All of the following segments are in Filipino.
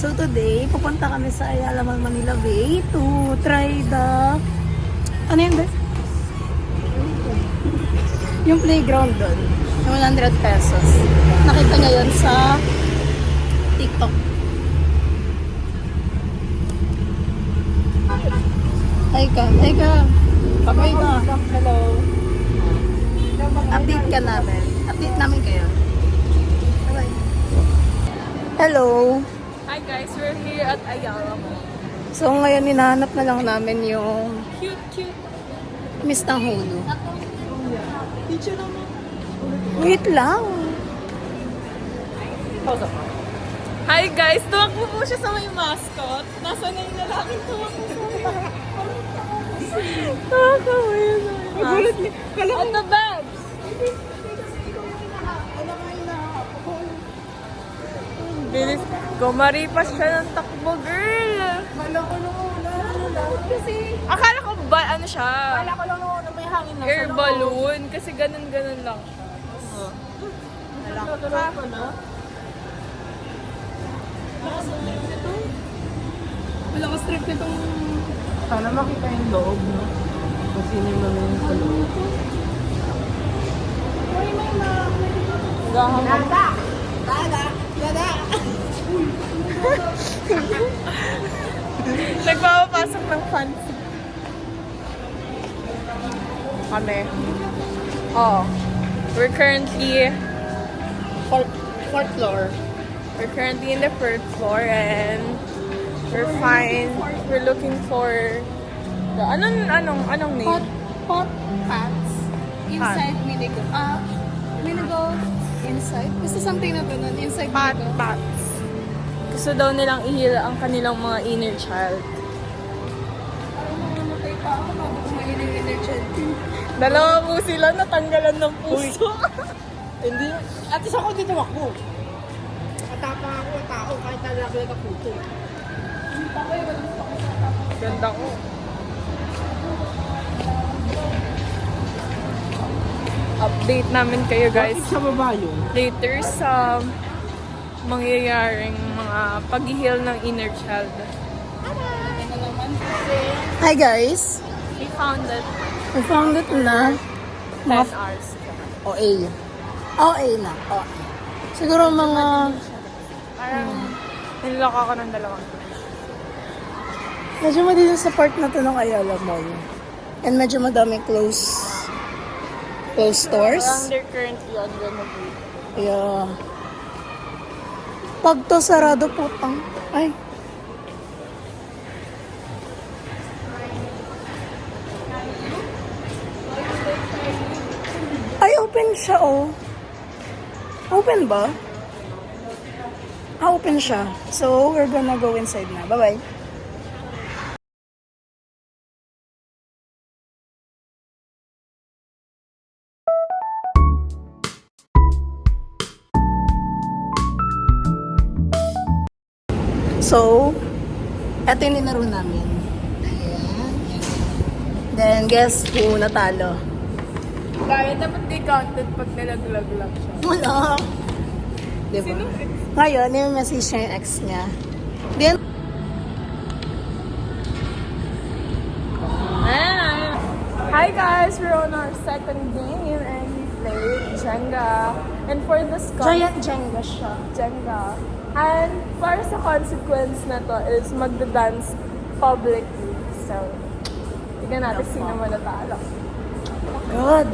So today, pupunta kami sa Ayala Mall Manila Bay to try the... Ano yun ba? Yung playground doon. Yung 100 pesos. Nakita niya yun sa TikTok. Hi ka. Hi ka. Hi ka. Hello. Update ka namin. Update namin kayo. Bye-bye. Hello. Hi guys, we're here at Ayala Mall. So ngayon, hinahanap na lang namin yung Cute. Miss ng Hulu. Teacher naman. Wait lang. Pause up. Hi guys, tumakbo po siya sa may mascot. Nasa na yung lalaking tumakbo sa may nakakawin. Magulat niya. At the bags. Bilis. Gumaripas siya ng takbo, girl. Kasi, Akala ko ba, ano siya? akala ko lang na may hangin na Air balloon. Kasi ganun lang siya. Wala ka strip nitong... Sana makita yung loob, no? Kung sino yung mamili sa loob. Dada! Nagpapapasok ng fancy. Kami. Oh. We're currently Fourth floor. in the first floor and we're fine. We're looking for the anong name? Pot pants. Inside minigo. Minigo inside. Basta something na ganun. Inside minigo. Pats. Gusto daw nilang i-heal ang kanilang mga inner child. Parang mamamatay pa ako bago kumain ng energy. Dalawa po sila natanggalan ng puso. Hindi. At isa ko dito ako. Matapang ako ang tao kahit nalaglag ka puto. Ganda ko. Update namin kayo guys Bakit sa baba yun? later sa mangyayaring mga pag-heal ng inner child. Hi guys! We found it We found it na. 10 hours. OA. OA na. OA. Siguro mga... Parang niloko ako ng dalawang. Medyo madilim sa part na to ng Ayala Mall. And medyo madami close stores. Parang they're currently on renovation. Yeah. Pag to sarado putang. Ay. Ay, open siya oh. Open ba? Open siya. So, we're gonna go inside na. Bye-bye. So, eto yung ninaro namin. Ayan. Then, guess who natalo? Kaya dapat di counted pag nalaglag lang siya. Wala. Diba? Ngayon, yung message niya yung ex niya. Then, Hi guys, we're on our second game and we played Jenga. And for this giant Jenga siya. Jenga. And para sa consequence na to is magda-dance publicly. So, tignan natin sino manatalo. God.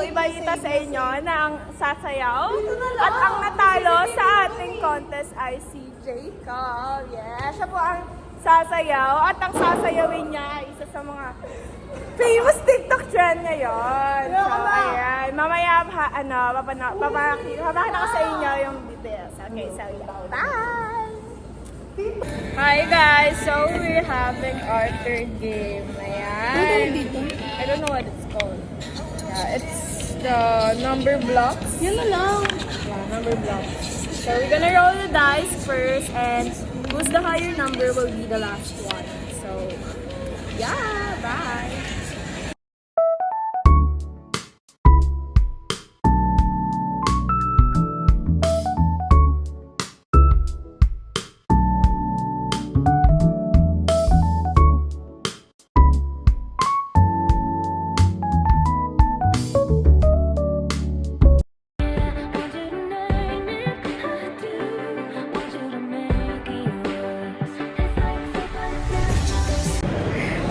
Ipakita sa inyo na ang sasayaw at ang natalo sa ating contest ay si Jacob. Yeah, siya po ang sasayaw at ang sasayawin niya ay isa sa mga famous TikTok trend ngayon. So, ayan. Mamaya, papakita ko sa inyo yung details. Okay, so yeah. Bye! Hi guys! So we're having our third game. Ayan. dito? I don't know what it's called. Yeah, it's the number blocks. Yan na lang. Yeah, number blocks. So we're gonna roll the dice first and who's the higher number will be the last one. So yeah, bye!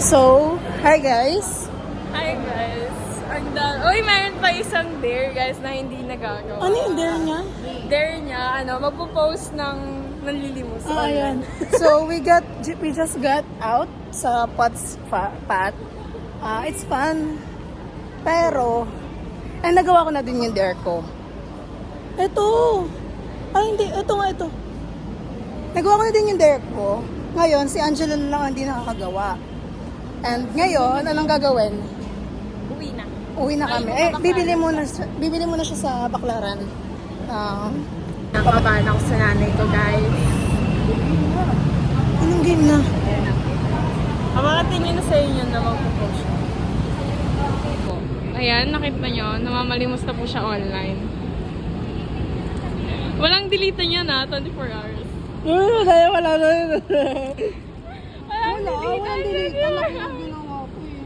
So, hi guys. Hi guys! Uy, meron pa isang dare guys na hindi nagagawa. Ano yung dare niya? Dare niya, magpo-post ng nanlilimos. Ayan. So, we just got out sa pot. It's fun. Pero, nagawa ko na din yung dare ko. Ito. Ay, hindi. Ito nga, ito. Nagawa ko na din yung dare ko. Ngayon, si Angela na lang ang hindi nakakagawa. And ngayon, anong gagawin? Uwi na. Uwi na kami. Bibili muna siya sa Baklaran. Nakabahan ako sa nanay ko guys. Anong game na? Makatingin na sa inyo na magpo-post siya. Ayan, nakita nyo, namamalimos na po siya online. Walang delete niya na, 24 hours. Wala na. Walang delete. Ginawa ko eh.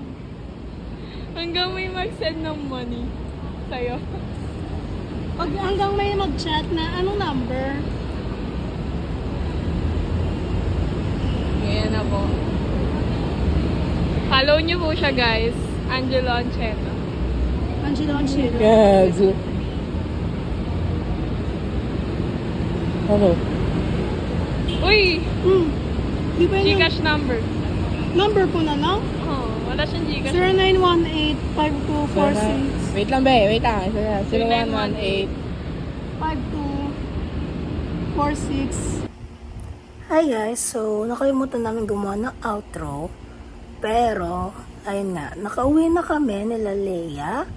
Hanggang may mag-send ng money sa'yo. Hanggang may mag-chat na anong number? Ngayon na po. Follow nyo po siya guys. Angelo Ancheta. Angela. Yes. Ano? Uy! Di ba yung Gcash number. number po na lang? Oh, wala siyang Gcash. 0918-5246. Wait lang, be. Wait lang. 0118. 5246. Hi guys, so nakalimutan namin gumawa ng outro. Pero, ayun nga, nakauwi na kami nila Leia.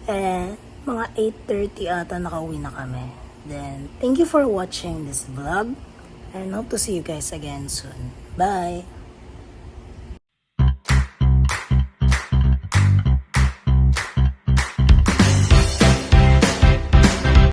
And mga 8:30 ata nakauwi na kami. Then, thank you for watching this vlog. And hope to see you guys again soon. Bye!